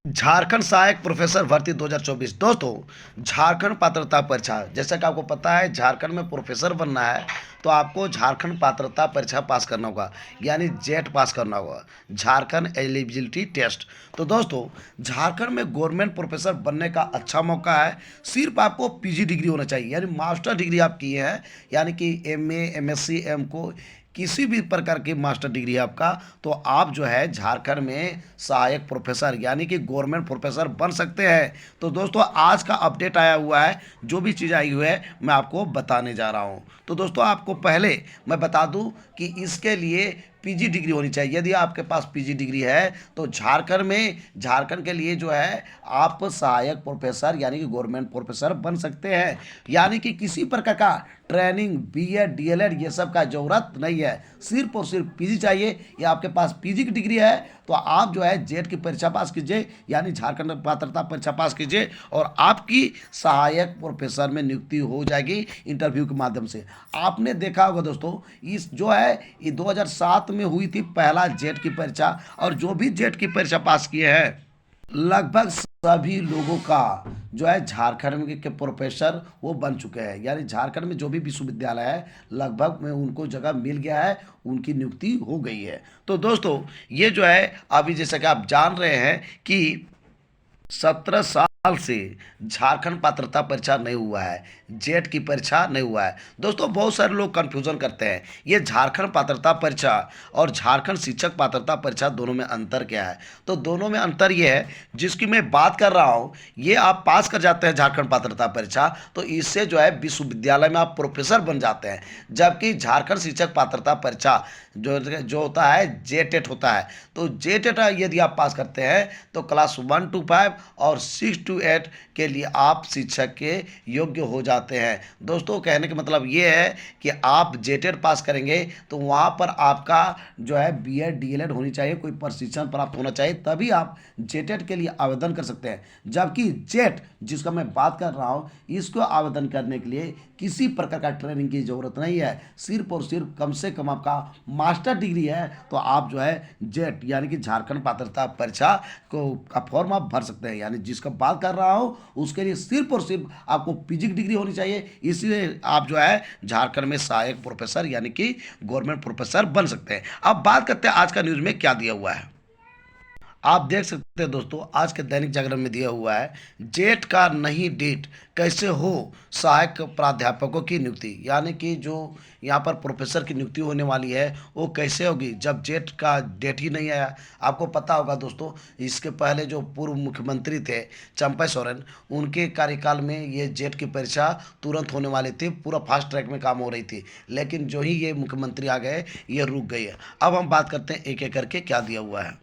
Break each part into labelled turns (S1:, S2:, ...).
S1: झारखंड सहायक प्रोफेसर भर्ती 2024। दोस्तों, झारखंड पात्रता परीक्षा, जैसा कि आपको पता है झारखंड में प्रोफेसर बनना है तो आपको झारखंड पात्रता परीक्षा पास करना होगा, यानी जेट पास करना होगा, झारखंड एलिजिबिलिटी टेस्ट। तो दोस्तों, झारखंड में गवर्नमेंट प्रोफेसर बनने का अच्छा मौका है। सिर्फ आपको पीजी डिग्री होना चाहिए, यानी मास्टर डिग्री आप किए हैं, यानी कि एमए, एमएससी, एम को किसी भी प्रकार की मास्टर डिग्री है आपका, तो आप जो है झारखंड में सहायक प्रोफेसर यानी कि गवर्नमेंट प्रोफेसर बन सकते हैं। तो दोस्तों, आज का अपडेट आया हुआ है, जो भी चीज़ आई हुई है मैं आपको बताने जा रहा हूँ। तो दोस्तों, आपको पहले मैं बता दूं कि इसके लिए पीजी डिग्री होनी चाहिए। यदि आपके पास पीजी डिग्री है तो झारखंड के लिए जो है आप सहायक प्रोफेसर यानी कि गवर्नमेंट प्रोफेसर बन सकते हैं। यानी कि किसी प्रकार का ट्रेनिंग, बीएड, डीएलएड ये सब का जरूरत नहीं है, सिर्फ और सिर्फ पीजी चाहिए। या आपके पास पीजी की डिग्री है तो आप जो है जेट की परीक्षा पास कीजिए, यानी झारखंड पात्रता परीक्षा पास कीजिए, और आपकी सहायक प्रोफेसर में नियुक्ति हो जाएगी इंटरव्यू के माध्यम से। आपने देखा होगा दोस्तों, इस जो है ये 2007 में हुई थी पहला जेट की परीक्षा, और जो भी जेट की परीक्षा पास किए हैं लगभग सभी लोगों का जो है झारखंड में के प्रोफेसर वो बन चुके हैं। यानी झारखंड में जो भी विश्वविद्यालय है लगभग में उनको जगह मिल गया है, उनकी नियुक्ति हो गई है। तो दोस्तों, ये जो है अभी जैसा कि आप जान रहे हैं कि 17 साल से झारखंड पात्रता परीक्षा नहीं हुआ है, जेट की परीक्षा नहीं हुआ है। दोस्तों, बहुत सारे लोग कंफ्यूजन करते हैं, ये झारखंड पात्रता परीक्षा और झारखंड शिक्षक पात्रता परीक्षा दोनों में अंतर क्या है। तो दोनों में अंतर ये है, जिसकी मैं बात कर रहा हूँ, ये आप पास कर जाते हैं झारखंड पात्रता परीक्षा तो इससे जो है विश्वविद्यालय में आप प्रोफेसर बन जाते हैं। जबकि झारखंड शिक्षक पात्रता परीक्षा जो होता है जेटेट होता है, तो जेटेट यदि आप पास करते हैं तो क्लास 1 to 5 और 6 to 8 के लिए आप शिक्षक के योग्य हो जाते हैं। दोस्तों, कहने का मतलब ये है कि आप जेटेट पास करेंगे तो वहाँ पर आपका जो है बीएड, डीएलएड होनी चाहिए, कोई प्रशिक्षण प्राप्त होना चाहिए, तभी आप जेटेट के लिए आवेदन कर सकते हैं। जबकि जेट जिसका मैं बात कर रहा हूँ, इसको आवेदन करने के लिए किसी प्रकार का ट्रेनिंग की ज़रूरत नहीं है, सिर्फ और सिर्फ कम से कम आपका मास्टर डिग्री है तो आप जो है जेट यानी कि झारखंड पात्रता परीक्षा को का फॉर्म आप भर सकते हैं। यानी जिसका बात कर रहा हूँ उसके लिए सिर्फ और सिर्फ आपको पीजी की डिग्री होनी चाहिए, इसलिए आप जो है झारखंड में सहायक प्रोफेसर यानी कि गवर्नमेंट प्रोफेसर बन सकते हैं। अब बात करते हैं आज का न्यूज़ में क्या दिया हुआ है। आप देख सकते हैं दोस्तों, आज के दैनिक जागरण में दिया हुआ है, जेट का नई डेट कैसे हो सहायक प्राध्यापकों की नियुक्ति, यानी कि जो यहाँ पर प्रोफेसर की नियुक्ति होने वाली है वो कैसे होगी जब जेट का डेट ही नहीं आया। आपको पता होगा दोस्तों, इसके पहले जो पूर्व मुख्यमंत्री थे चंपा सोरेन, उनके कार्यकाल में ये जेट की परीक्षा तुरंत होने वाली थी, पूरा फास्ट ट्रैक में काम हो रही थी, लेकिन जो ही ये मुख्यमंत्री आ गए ये रुक गई है। अब हम बात करते हैं एक एक करके क्या दिया हुआ है।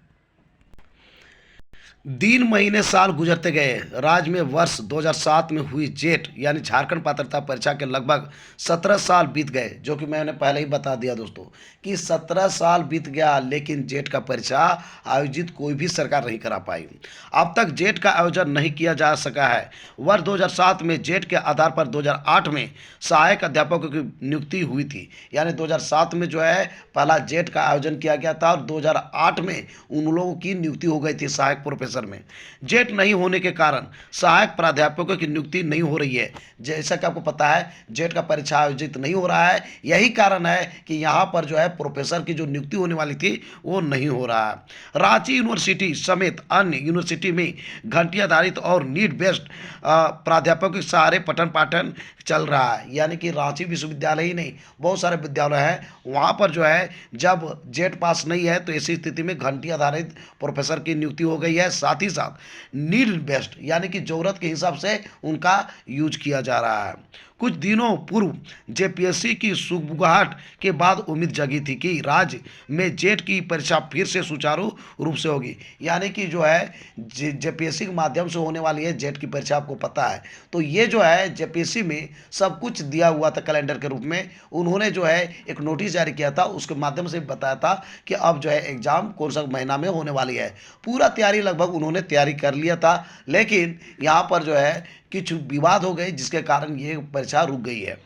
S1: दिन महीने साल गुजरते गए, राज्य में वर्ष 2007 में हुई जेट यानी झारखंड पात्रता परीक्षा के लगभग 17 साल बीत गए, जो कि मैंने पहले ही बता दिया दोस्तों कि 17 साल बीत गया, लेकिन जेट का परीक्षा आयोजित कोई भी सरकार नहीं करा पाई। अब तक जेट का आयोजन नहीं किया जा सका है। वर्ष 2007 में जेट के आधार पर 2008 में सहायक अध्यापकों की नियुक्ति हुई थी, यानी 2007 में जो है पहला जेट का आयोजन किया गया था और 2008 में उन लोगों की नियुक्ति हो गई थी सहायक प्रोफेसर में। जेट नहीं होने के कारण सहायक प्राध्यापकों की नियुक्ति नहीं हो रही है। जैसा कि आपको पता है जेट का परीक्षा आयोजित नहीं हो रहा है, यही कारण है कि यहाँ पर जो है प्रोफेसर की जो नियुक्ति होने वाली थी वो नहीं हो रहा है। रांची यूनिवर्सिटी समेत अन्य यूनिवर्सिटी में घंटी आधारित और नीड बेस्ड प्राध्यापकों के सहारे पठन पाठन चल रहा है, यानी कि रांची विश्वविद्यालय ही नहीं बहुत सारे विद्यालय हैं, वहाँ पर जो है जब जेट पास नहीं है तो ऐसी स्थिति में घंटी आधारित प्रोफेसर की नियुक्ति हो गई है। साथ ही साथ नीड बेस्ड यानी कि ज़रूरत के हिसाब से उनका यूज किया जा रहा है। कुछ दिनों पूर्व जेपीएससी की सुगबुगाहट के बाद उम्मीद जगी थी कि राज्य में जेट की परीक्षा फिर से सुचारू रूप से होगी, यानी कि जो है जेपीएससी के माध्यम से होने वाली है जेट की परीक्षा, आपको पता है। तो ये जो है जेपीएससी में सब कुछ दिया हुआ था कैलेंडर के रूप में, उन्होंने जो है एक नोटिस जारी किया था, उसके माध्यम से बताया था कि अब जो है एग्ज़ाम कौन सा महीना में होने वाली है। पूरा तैयारी लगभग उन्होंने तैयारी कर लिया था, लेकिन यहाँ पर जो है कुछ विवाद हो गए जिसके कारण ये परीक्षा रुक गई है।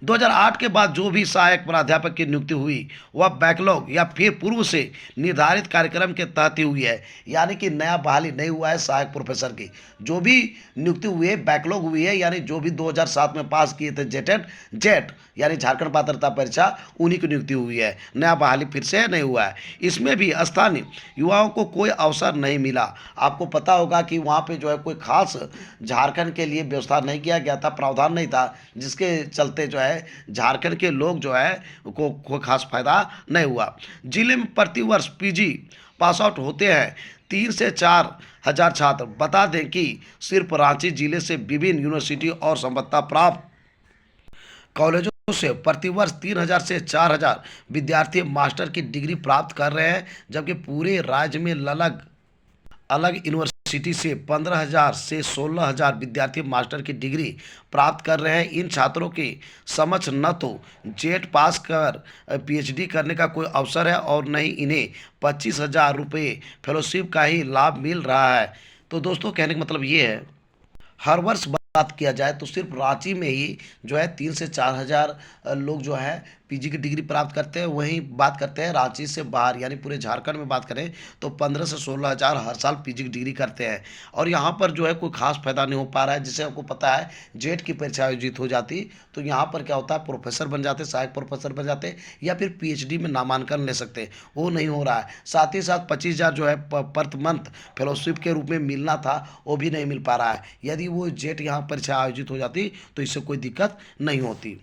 S1: 2008 के बाद जो भी सहायक प्राध्यापक की नियुक्ति हुई वह बैकलॉग या फिर पूर्व से निर्धारित कार्यक्रम के तहत ही हुई है, यानी कि नया बहाली नहीं हुआ है सहायक प्रोफेसर की। जो भी नियुक्ति हुई है बैकलॉग हुई है, यानी जो भी 2007 में पास किए थे जेट यानी झारखंड पात्रता परीक्षा, उन्हीं की नियुक्ति हुई है। नया बहाली फिर से नहीं हुआ है। इसमें भी स्थानीय युवाओं को कोई अवसर नहीं मिला। आपको पता होगा कि वहाँ पे जो है कोई खास झारखंड के लिए व्यवस्था नहीं किया गया था, प्रावधान नहीं था, जिसके चलते जो है झारखंड के लोग जो है को कोई खास फायदा नहीं हुआ। जिले में प्रति वर्ष पीजी पास आउट होते हैं 3 से 4 हजार छात्र। बता दें कि सिर्फ रांची जिले से विभिन्न यूनिवर्सिटी और संबद्ध प्राप्त कॉलेजों से प्रतिवर्ष 3 हजार से 4 हजार विद्यार्थी मास्टर की डिग्री प्राप्त कर रहे हैं, जबकि पूरे राज्य में अलग अलग यूनिवर्सिटी से 15 हजार से 16 हजार विद्यार्थी मास्टर की डिग्री प्राप्त कर रहे हैं। इन छात्रों के समक्ष न तो जेट पास कर पीएचडी करने का कोई अवसर है और न ही इन्हें 25 हजार रुपये फेलोशिप का ही लाभ मिल रहा है। तो दोस्तों कहने का मतलब ये है, हर वर्ष बात किया जाए तो सिर्फ रांची में ही जो है 3 से 4 हजार लोग जो है पीजी की डिग्री प्राप्त करते हैं। वहीं बात करते हैं रांची से बाहर यानी पूरे झारखंड में बात करें तो 15 से 16 हजार हर साल पीजी की डिग्री करते हैं। और यहाँ पर जो है कोई खास फायदा नहीं हो पा रहा है। जिसे आपको पता है जेट की परीक्षा आयोजित हो जाती तो यहाँ पर क्या होता है, प्रोफेसर बन जाते, सहायक प्रोफेसर बन जाते या फिर पीएचडी में नामांकन ले सकते। वो नहीं हो रहा है। साथ ही साथ 25 हजार जो है पर मंथ फेलोशिप के रूप में मिलना था, वो भी नहीं मिल पा रहा है। यदि वो जेट यहाँ परीक्षा आयोजित हो जाती तो इससे कोई दिक्कत नहीं होती।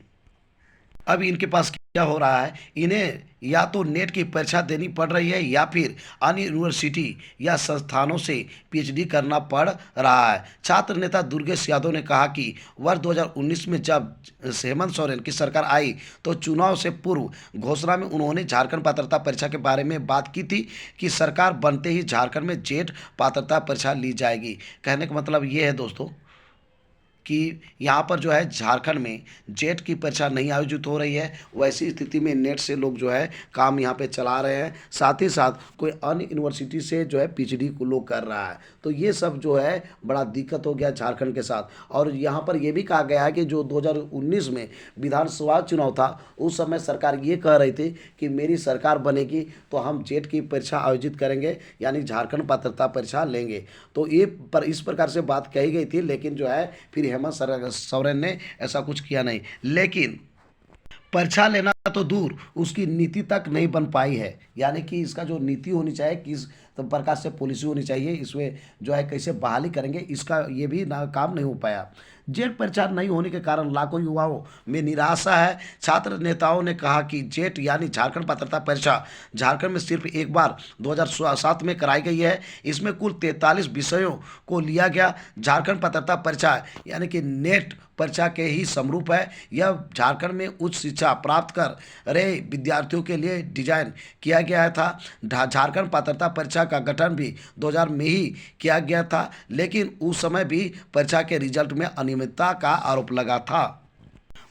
S1: अब इनके पास क्या हो रहा है, इन्हें या तो नेट की परीक्षा देनी पड़ रही है या फिर अन्य यूनिवर्सिटी या संस्थानों से पीएचडी करना पड़ रहा है। छात्र नेता दुर्गेश यादव ने कहा कि वर्ष 2019 में जब हेमंत सोरेन की सरकार आई तो चुनाव से पूर्व घोषणा में उन्होंने झारखंड पात्रता परीक्षा के बारे में बात की थी कि सरकार बनते ही झारखंड में जेट पात्रता परीक्षा ली जाएगी। कहने का मतलब ये है दोस्तों कि यहाँ पर जो है झारखंड में जेट की परीक्षा नहीं आयोजित हो रही है। वैसी स्थिति में नेट से लोग जो है काम यहाँ पे चला रहे हैं। साथ ही साथ कोई अन्य यूनिवर्सिटी से जो है पीएचडी को लोग कर रहा है। तो ये सब जो है बड़ा दिक्कत हो गया झारखंड के साथ। और यहाँ पर ये भी कहा गया है कि जो 2019 में विधानसभा चुनाव था उस समय सरकार ये कह रही थी कि मेरी सरकार बनेगी तो हम जेट की परीक्षा आयोजित करेंगे, यानी झारखंड पात्रता परीक्षा लेंगे। तो ये पर इस प्रकार से बात कही गई थी, लेकिन जो है फिर हेमंत सोरेन ने ऐसा कुछ किया नहीं। लेकिन परीक्षा लेना तो दूर, उसकी नीति तक नहीं बन पाई है। यानी कि इसका जो नीति होनी चाहिए, किस तो प्रकार से पॉलिसी होनी चाहिए, इसमें जो है कैसे बहाली करेंगे, इसका ये भी ना काम नहीं हो पाया। जेट परीक्षा नहीं होने के कारण लाखों युवाओं में निराशा है। छात्र नेताओं ने कहा कि जेट यानी झारखंड पात्रता परीक्षा झारखंड में सिर्फ एक बार 2007 में कराई गई है। इसमें कुल 43 विषयों को लिया गया। झारखंड पात्रता परीक्षा यानी कि नेट परीक्षा के ही समरूप है। यह झारखंड में उच्च शिक्षा प्राप्त कर रहे विद्यार्थियों के लिए डिजाइन किया गया था। झारखंड पात्रता परीक्षा का गठन भी 2000 में ही किया गया था, लेकिन उस समय भी परीक्षा के रिजल्ट में अनियमितता का आरोप लगा था।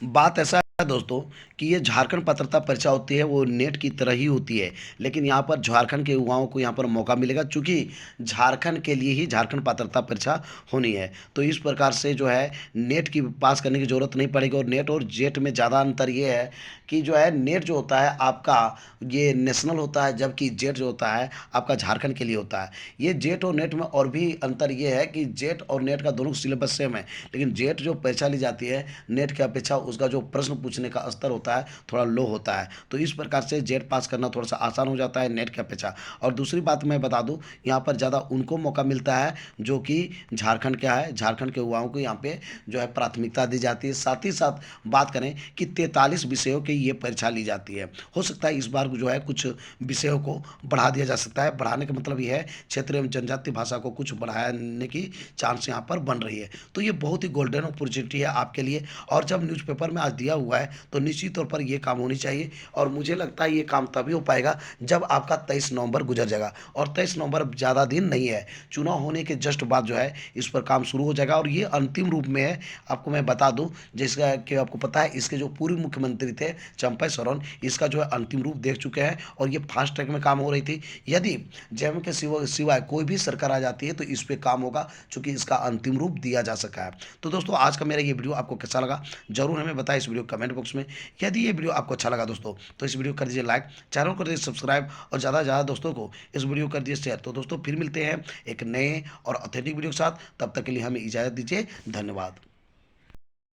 S1: बात ऐसा है दोस्तों कि ये झारखंड पात्रता परीक्षा होती है, वो नेट की तरह ही होती है, लेकिन यहाँ पर झारखंड के युवाओं को यहाँ पर मौका मिलेगा, चूँकि झारखंड के लिए ही झारखंड पात्रता परीक्षा होनी है। तो इस प्रकार से जो है नेट की पास करने की ज़रूरत नहीं पड़ेगी। और नेट और जेट में ज़्यादा अंतर ये है कि जो है नेट जो होता है आपका ये नेशनल होता है, जबकि जेट जो होता है आपका झारखंड के लिए होता है। ये जेट और नेट में और भी अंतर ये है कि जेट और नेट का दोनों सिलेबस सेम है, लेकिन जेट जो परीक्षा ली जाती है नेट की अपेक्षा उसका जो प्रश्न पूछने का स्तर होता है थोड़ा लो होता है। तो इस प्रकार से जेट पास करना थोड़ा सा आसान हो जाता है नेट की अपेक्षा। और दूसरी बात मैं बता दूं, यहाँ पर ज़्यादा उनको मौका मिलता है जो कि झारखंड का है। झारखंड के युवाओं को यहाँ पे जो है प्राथमिकता दी जाती है। साथ ही साथ बात करें कि 43 विषयों की ये परीक्षा ली जाती है। हो सकता है इस बार जो है कुछ विषयों को बढ़ा दिया जा सकता है। बढ़ाने का मतलब ये है क्षेत्रीय एवं जनजातीय भाषा को कुछ बढ़ाने की चांस यहाँ पर बन रही है। तो ये बहुत ही गोल्डन अपॉर्चुनिटी है आपके लिए। और जब न्यूज़पेपर में आज दिया हुआ है तो निश्चित तौर पर ये काम होनी चाहिए। और मुझे लगता है ये काम तभी हो पाएगा जब आपका 23 नवंबर गुजर जाएगा। और 23 नवंबर ज़्यादा दिन नहीं है, चुनाव होने के जस्ट बाद जो है इस पर काम शुरू हो जाएगा। और ये अंतिम रूप में है। आपको मैं बता दूं, जिसका कि आपको पता है इसके जो पूर्व मुख्यमंत्री थे चंपई सोरेन, इसका जो है अंतिम रूप देख चुके हैं और ये फास्ट ट्रैक में काम हो रही थी। यदि जेएमएम के सिवाय कोई भी सरकार आ जाती है तो इस पर काम होगा, चूंकि इसका अंतिम रूप दिया जा सका है। तो दोस्तों आज का मेरा ये वीडियो आपको कैसा लगा जरूर हमें बताएं इस वीडियो कमेंट कमेंट बॉक्स में। यदि ये वीडियो आपको अच्छा लगा दोस्तों तो इस वीडियो को कर दीजिए लाइक, चैनल को कर दीजिए सब्सक्राइब और ज़्यादा से ज़्यादा दोस्तों को इस वीडियो को कर दीजिए शेयर। तो दोस्तों फिर मिलते हैं एक नए और ऑथेंटिक वीडियो के साथ, तब तक के लिए हमें इजाज़त दीजिए। धन्यवाद।